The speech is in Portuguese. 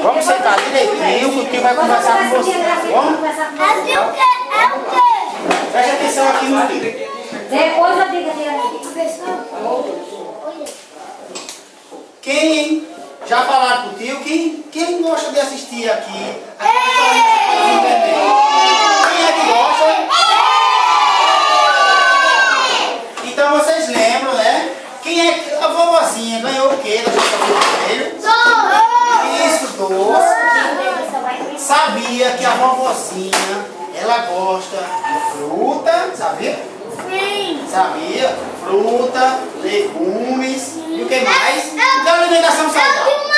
Vamos sentar direitinho, que o tio vai conversar com você, tá bom? Preste atenção aqui no tio. Depois eu digo Quem já falaram pro tio? Quem gosta de assistir aqui? Quem é que gosta? Então vocês lembram, né? Quem é que a vovozinha ganhou o quê da Festa do Vermelho? Isso, doce. Sabia que a vovozinha, ela gosta de fruta, sabia? Sim. Sabia? Fruta, legumes e o que mais? Então alimentação saudável.